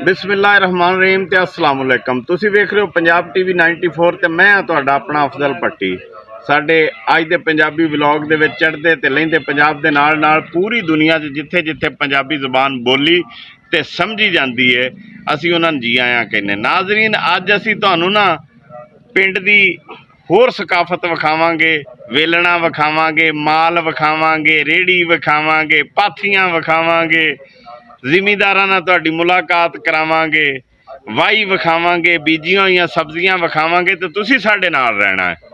बिस्मिल्लाहिर्रहमानिर्रहीम ते अस्सलाम वालेकुम। तुसी वेख रहे हो पंजाब टीवी 94 ते मैं हाँ तुहाडा अपना अफजल भट्टी। साडे अज दे पंजाबी व्लॉग दे विच चढ़दे ते लहिंदे पंजाब दे नाल नाल पूरी दुनिया च जिथे जिथे पंजाबी ज़बान बोली ते समझी जाती है असी उन्हां नूं जी आयां कहने। नाज़रीन अज असी तुहानूं ना पिंड दी होर सकाफत विखावांगे, वेलणा विखावांगे, माल विखावांगे, रेहड़ी विखावांगे, पाथियां विखावांगे, जिमीदारां नाल तुहाडी मुलाकात करावांगे, वाही विखावांगे, बीजियां होईयां सब्जियां विखावांगे ते तुसीं साडे नाल रहना है।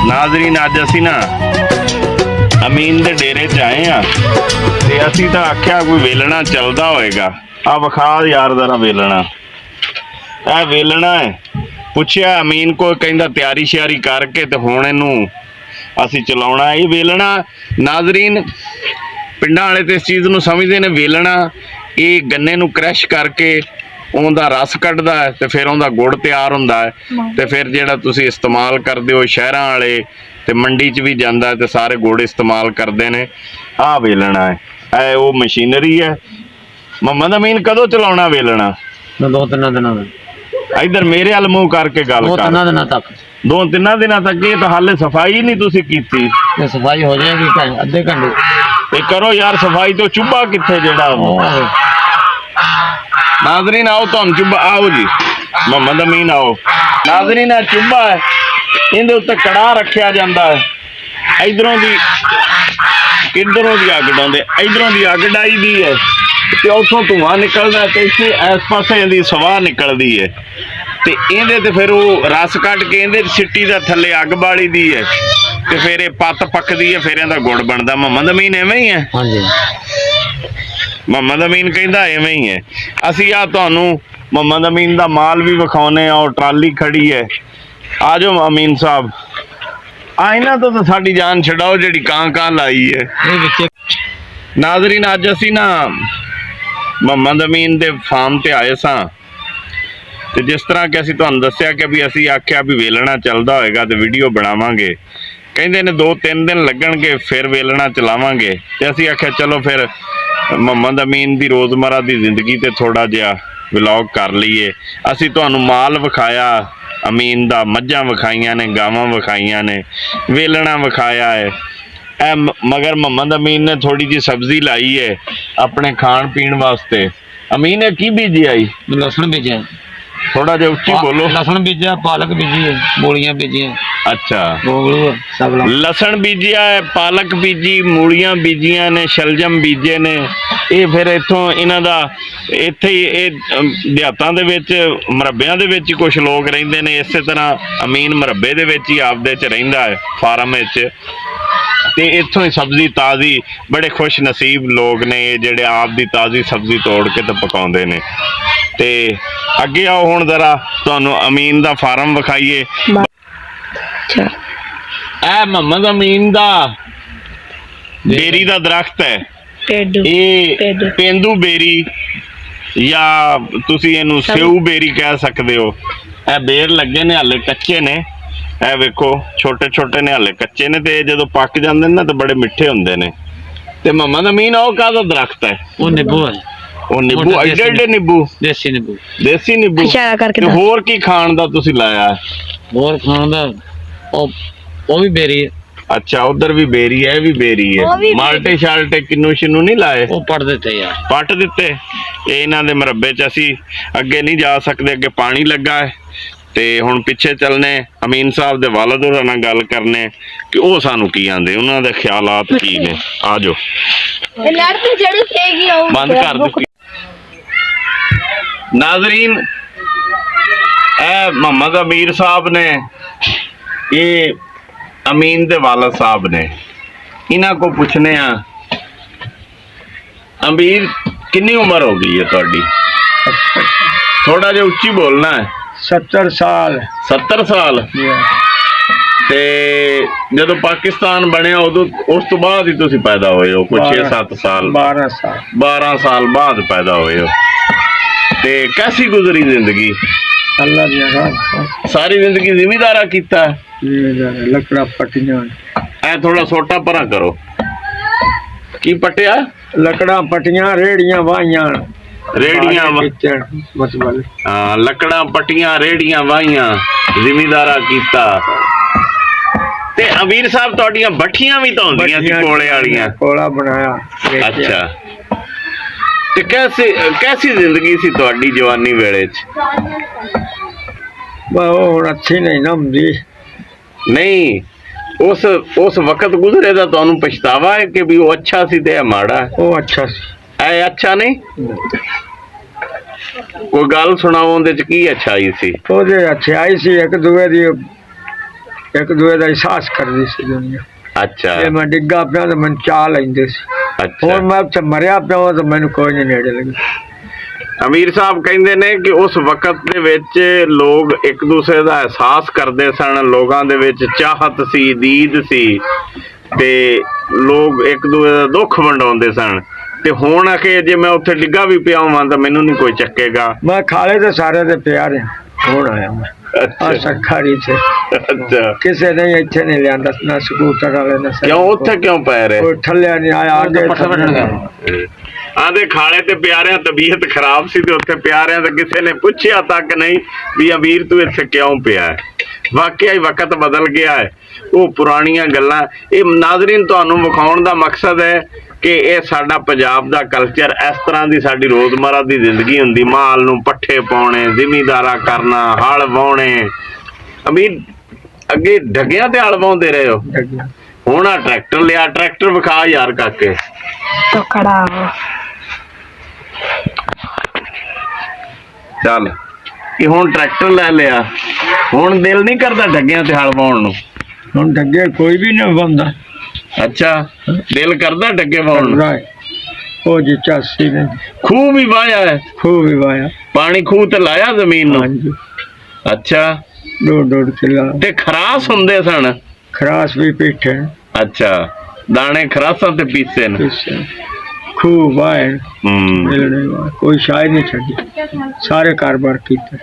नाज़रीन अज असी ना अमीन दे डेरे च आए हाँ ते असी तो आख्या कोई वेलना चलता होएगा। आ विखा यार जरा वेलना, ए वेलना है। पुछया अमीन को, कहंदा तैयारी श्यारी करके ते हुण इनू असी चलाउणा ये वेलना। नाज़रीन पिंडां वाले ते इस चीज़ नूं समझदे ने, वेलना ये गन्ने नूं क्रश करके उहदा रस कढ़दा है ते फिर उहदा गुड़ तैयार हुंदा है ते फिर जिहड़ा तुसीं इस्तेमाल करदे हो शहरां वाले ते मंडी च भी जांदा है ते सारे गुड़ इस्तेमाल करदे ने। आ वेलना है, ए वो मशीनरी है। मोहम्मद अमीन कदों चलाउणा वेलना? 2-3 दिनों में। इधर मेरे अल मूँह करके गल कर। 2-3 दिनों तक। 2-3 दिनों तक। ये तो हाले सफाई नहीं तुसीं कीती। सफाई हो जाएगी अद्धे घंटे ते करो यार सफाई। तो चुब्बा कित्थे जेड़ा? नाज़रीन आओ तुहानूं चुब्बा, आओ जी मोहम्मद अमीन आओ। नाज़रीन आ चुब्बा है, इहदे उत्ते कड़ाह रखिया जांदा है। इधरों दी किधरों दी अग डाउंदे, इधरों दी अग डाई दी है ते उत्थों धुआं निकलदा ते इत्थे इस पासे दी सवाह निकलदी है ते इहदे ते फिर वो रस कट के इहदे सिट्टी दा थल्ले अग बाली दी है ते फिर ये पत्त पकदी है, फिर इहदा गुड़ बनदा। मोहम्मद अमीन इवें ही है? हाँ जी मोहम्मद अमीन कहता इवें ही है। असी आ तुहानूं मोहम्मद अमीन दा माल भी विखाउने और ट्राली खड़ी है। आ जाओ अमीन साहब, आ इन्हां तो साडी जान छड़ाओ जिहड़ी कां लाई है। नाज़रीन अज असी ना मोहम्मद अमीन दे फार्म ते आए सां ते जिस तरह कि असी तुहानूं दस्सिया कि भी असी आख्या भी वेलना चलदा होएगा ते वीडियो बनावांगे। कहंदे ने 2-3 दिन लगणगे फिर वेलना चलावांगे ते असी आख्या चलो फिर मोहम्मद अमीन दी रोज़मर्रा दी जिंदगी ते थोड़ा जिहा व्लॉग कर लीए। असी तुहानूं माल विखाया अमीन दा, मझां विखाइयां ने, गावां विखाइयां ने, वेलना विखाया है। ए मगर मोहम्मद अमीन ने थोड़ी जी सब्जी लाई है अपने खाण पीण वास्ते। अमीन ने की बीजी आई? लहसुन बीजा। थोड़ा जिहा उच्ची बोलो। लहसुन बीजा, पालक बीजी है, मूलियां बीजी है। अच्छा, लसन बीजिया है, पालक बीजी, मूलियां बीजियां ने, शलजम बीजे ने। ये फिर इत्थों इन्हां दा इत्थे ही देहातां दे विच मरब्बियां दे विच कुछ लोग रहिंदे ने। इस तरह अमीन मरब्बे दे विच ही आपदे च रहिंदा है फार्म विच। ਤੇ ਇੱਥੋਂ ਹੀ ਸਬਜ਼ੀ ਤਾਜ਼ੀ, ਬੜੇ ਖੁਸ਼ ਨਸੀਬ ਲੋਕ ਨੇ ਇਹ ਜਿਹੜੇ ਆਪ ਦੀ ਤਾਜ਼ੀ ਸਬਜ਼ੀ ਤੋੜ ਕੇ ਤੇ ਪਕਾਉਂਦੇ ਨੇ। ਤੇ ਅੱਗੇ ਆਓ ਹੁਣ ਜ਼ਰਾ ਤੁਹਾਨੂੰ ਅਮੀਨ ਦਾ ਫਾਰਮ ਵਿਖਾਈਏ। ਅੱਛਾ ਇਹ ਮੁਹੰਮਦ ਅਮੀਨ ਦਾ ਬੇਰੀ ਦਾ ਦਰਖਤ ਹੈ। ਪੇਡੂ ਇਹ ਪੇਂਦੂ ਬੇਰੀ ਜਾਂ ਤੁਸੀਂ ਇਹਨੂੰ ਸਿਉ ਬੇਰੀ ਕਹਿ ਸਕਦੇ ਹੋ। ਇਹ ਬੇਰ ਲੱਗੇ ਨੇ, ਹਾਲੇ ਕੱਚੇ ਨੇ। ਇਹ ਵੇਖੋ ਛੋਟੇ ਛੋਟੇ ਨੇ, ਹਾਲੇ ਕੱਚੇ ਨੇ, ਤੇ ਜਦੋਂ ਪੱਕ ਜਾਂਦੇ ਨੇ ਨਾ ਤਾਂ ਬੜੇ ਮਿੱਠੇ ਹੁੰਦੇ ਨੇ। ਤੇ ਮੁਹੰਮਦ ਅਮੀਨ ਉਹ ਕਾਹਦਾ ਦਰਖਤ ਹੈ? ਉਹ ਨਿੰਬੂ ਹੈ, ਉਹ ਨਿੰਬੂ, ਐਡੇ ਐਡੇ ਨਿੰਬੂ, ਦੇਸੀ ਨਿੰਬੂ। ਦੇਸੀ ਨਿੰਬੂ। ਇਸ਼ਾਰਾ ਕਰਕੇ ਤੇ ਦੱਸ। ਹੋਰ ਕੀ ਖਾਣ ਦਾ ਤੁਸੀਂ ਲਾਇਆ? ਹੋਰ ਖਾਣ ਦਾ ਉਹ ਵੀ ਬੇਰੀ ਹੈ। ਅੱਛਾ, ਉਧਰ ਵੀ ਬੇਰੀ ਹੈ, ਇਹ ਵੀ ਬੇਰੀ ਹੈ। ਮਾਲਟੇ ਸ਼ਾਲਟੇ ਕਿੰਨੂ ਸ਼ਿਨੂ ਨਹੀਂ ਲਾਏ? ਉਹ ਪੜ ਦਿੱਤੇ ਯਾਰ, ਪੱਟ ਦਿੱਤੇ। ਇਹ ਇਹਨਾਂ ਦੇ ਮੁਰੱਬੇ 'ਚ ਅਸੀਂ ਅੱਗੇ ਨਹੀਂ ਜਾ ਸਕਦੇ, ਅੱਗੇ ਪਾਣੀ ਲੱਗਾ ਹੈ। ਤੇ ਹੁਣ ਪਿੱਛੇ ਚੱਲਨੇ, ਅਮੀਨ ਸਾਹਿਬ ਦੇ ਵਾਲਦ ਹੋਰਾਂ ਨਾਲ ਗੱਲ ਕਰਨੇ ਕਿ ਉਹ ਸਾਨੂੰ ਕੀ ਆਂਦੇ, ਉਹਨਾਂ ਦੇ ਖਿਆਲਾਤ ਕੀ ਨੇ। ਆ ਜਾਓ, ਬੰਦ ਕਰ ਦਿੱਤੀ। ਨਾਜ਼ਰੀਨ, ਇਹ ਮੁਹੰਮਦ ਅਮੀਰ ਸਾਹਿਬ ਨੇ, ਇਹ ਅਮੀਨ ਦੇ ਵਾਲਦ ਸਾਹਿਬ ਨੇ। ਇਹਨਾਂ को ਪੁੱਛਨੇ ਆ, ਅਮੀਰ ਕਿੰਨੀ ਉਮਰ ਹੋ ਗਈ ਹੈ ਤੁਹਾਡੀ? ਥੋੜਾ ਜਿਹਾ ਉੱਚੀ ਬੋਲਣਾ ਹੈ। 70 ਸਾਲ। 70 ਸਾਲ। ਤੇ ਜਦੋਂ ਪਾਕਿਸਤਾਨ ਬਣਿਆ ਉਦੋਂ, ਉਸ ਤੋਂ ਬਾਅਦ ਹੀ ਤੁਸੀਂ ਪੈਦਾ ਹੋਏ ਹੋ? ਕੁਝ 6-7 ਸਾਲ, 12 ਸਾਲ। 12 ਸਾਲ ਬਾਅਦ ਪੈਦਾ ਹੋਏ ਹੋ। ਤੇ कैसी गुजरी जिंदगी? अल्लाह दी रहमत। सारी जिंदगी जिमीदारा कीता है? लकड़ा पटियां। ऐ थोड़ा सोटा परा करो। की पटिया? लकड़ा पटियां, रेड़ियां वाहियां। रेड़ियां मतलब हाँ, लकड़ा पटियां, रेड़ियां वाहियां, जिमीदारा कीता। ते अमीर साहब तुहाडियां भट्ठियां भी तो होंदियां सी कोले वालियां? कोला बनाया। अच्छा, ते कैसी जिंदगी सी तुहाडी जवानी वेले च? हुण अच्छी नहीं ना हुंदी। नहीं, उस वक्त गुजरे दा तुहानू पछतावा है कि भी वो अच्छा सी ते माड़ा है? वो अच्छा सी। ऐ अच्छा नहीं? कोई गल सुनाओ, उहदे च की अच्छाई सी? ओहदे अच्छाई सी, एक दूए दा एहसास करदी सी दुनिया। अच्छा, जे मैं डिग्गा पिया तो मैं चाह लैंदे सी। अच्छा। हुण मैं उत्थे मरिया पिया तो मैनू कोई नहीं नेड़े लगे। अमीर साहब कहते ने कि उस वक्त दे विच लोग एक दूसरे का एहसास करते सन, लोगों दे विच चाहत सी, दीद सी, ते लोग एक दूसरे का दुख वंडाउंदे सन। ते हुण आके जे मैं उत्थे डिग्गा भी पिया होवां तां मैनू नहीं कोई चक्केगा। मैं खाले ते सारे दे प्यार है। हुण आया मैं। अच्छा, सखारी थे। अच्छा, किसे ने इत्थे नहीं लियांदा ना स्कूटर वाले ने। क्यों उत्थे क्यों पै रहे? कोई ठल्लिया नहीं आया आगे। आदे खाले ते प्यारियां तबीयत खराब सी ते उत्थे प्यारियां ते किसी ने पूछया तक नहीं भी अमीर तू इत्थे क्यों पिया है। वाकई ही वक्त बदल गया है। वो पुरानियां गल्लां, ये नाज़रीन तुहानू विखाउण दा मकसद है कि ये साडा पंजाब दा कल्चर, इस तरह की साडी रोजमर्रा की जिंदगी हुंदी। माल नू पट्ठे पाउणे, जिमीदारा करना, हल वाहुणे। अमीर अगे ढगियां ते हल वाहुंदे रहे हो, हुण आ ट्रैक्टर लिया। ट्रैक्टर विखा यार काके। तो खड़ा चल कि हुण ट्रैक्टर ले लिया, हुण दिल नहीं करता ढगियां ते हल वाहुण नू? हुण ढगे कोई भी नहीं बंदा। अच्छा, दिल करदा ढगे वाहुण नू? ओ जी 84 ने खूह भी वाया है? खूह भी वाया। पानी खूह ते लाया जमीन नू? हाँ जी। अच्छा, 2.5 किला। ते खरास हुंदे सन? खरास भी पीठे। अच्छा, दाने खरासां ते पीसे ने? खूह वाए। कोई शायद नहीं छड़ी, सारे कारोबार कीते।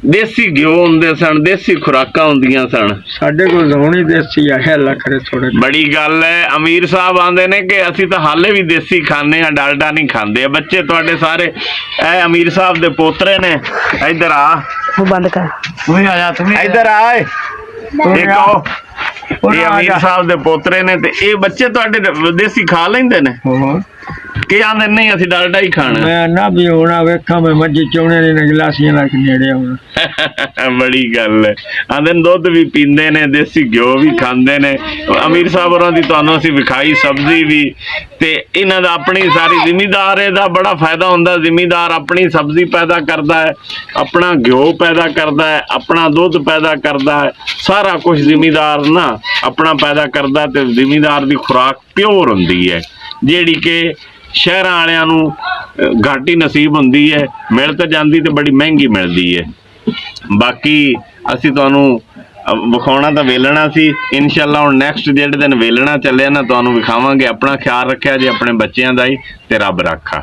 देसी घ्यो हुंदे सन, देसी खुराकां हुंदियां सन। साडे कोल होनी देसी है, अल्लाह करे थोड़े। बड़ी गल है। अमीर साहब आंदे ने कि असीं तां हाले भी देसी खाने आ, डालडा नहीं खांदे। बच्चे तुहाडे सारे ए अमीर साहब दे पोतरे ने। इधर आ, वो बंद कर। तू ही आया, तू ही इधर आए। ये कहो, ये अमीर साहब दे पोतरे ने ते ये बच्चे तुहाडे देसी खा लैंदे ने? ਕਿ ਆਂਦੇ ਨਹੀਂ ਅਸੀਂ ਡਾਲਡਾ ਹੀ ਖਾਣਾ। ਮੈਂ ਨਾ ਵੀ ਹੋਣਾ ਵੇਖਾਂ ਮੈਂ ਮੱਝੀ ਚੋਣੇ ਨੇ ਗਲਾਸੀਆਂ ਲਾ ਕੇ ਨੇੜੇ ਆਉਣਾ। ਬੜੀ ਗੱਲ ਹੈ। ਆਂਦੇ ਨੇ ਦੁੱਧ ਵੀ ਪੀਂਦੇ ਨੇ, ਦੇਸੀ ਘਿਓ ਵੀ ਖਾਂਦੇ ਨੇ। ਅਮੀਰ ਸਾਹਿਬ ਹੋਰਾਂ ਦੀ ਤੁਹਾਨੂੰ ਅਸੀਂ ਵਿਖਾਈ ਸਬਜ਼ੀ ਵੀ, ਤੇ ਇਹਨਾਂ ਦਾ ਆਪਣੀ ਸਾਰੀ ਜ਼ਿਮੀਦਾਰ ਇਹਦਾ ਬੜਾ ਫਾਇਦਾ ਹੁੰਦਾ। ਜ਼ਿਮੀਦਾਰ ਆਪਣੀ ਸਬਜ਼ੀ ਪੈਦਾ ਕਰਦਾ ਹੈ, ਆਪਣਾ ਘਿਓ ਪੈਦਾ ਕਰਦਾ ਹੈ, ਆਪਣਾ ਦੁੱਧ ਪੈਦਾ ਕਰਦਾ ਹੈ, ਸਾਰਾ ਕੁਝ ਜ਼ਿਮੀਦਾਰ ਨਾ ਆਪਣਾ ਪੈਦਾ ਕਰਦਾ, ਤੇ ਜ਼ਿਮੀਦਾਰ ਦੀ ਖੁਰਾਕ ਪਿਓਰ ਹੁੰਦੀ ਹੈ, ਜਿਹੜੀ ਕਿ ਸ਼ਹਿਰਾਂ ਵਾਲਿਆਂ ਨੂੰ ਘੱਟ ਹੀ ਨਸੀਬ ਹੁੰਦੀ ਹੈ। ਮਿਲ ਤਾਂ ਜਾਂਦੀ ਤੇ ਬੜੀ ਮਹਿੰਗੀ ਮਿਲਦੀ ਹੈ। ਬਾਕੀ ਅਸੀਂ ਤੁਹਾਨੂੰ ਵਿਖਾਉਣਾ ਤਾਂ ਵੇਲਣਾ ਸੀ। ਇਨਸ਼ਾਅੱਲਾ ਹੁਣ ਨੈਕਸਟ ਜਿਹੜੇ ਦਿਨ ਵੇਲਣਾ ਚੱਲਿਆ ਨਾ ਤੁਹਾਨੂੰ ਵਿਖਾਵਾਂਗੇ। ਆਪਣਾ ਖਿਆਲ ਰੱਖਿਆ ਜੇ ਆਪਣੇ ਬੱਚਿਆਂ ਦਾ ਹੀ, ਤੇ ਰੱਬ ਰਾਖਾ।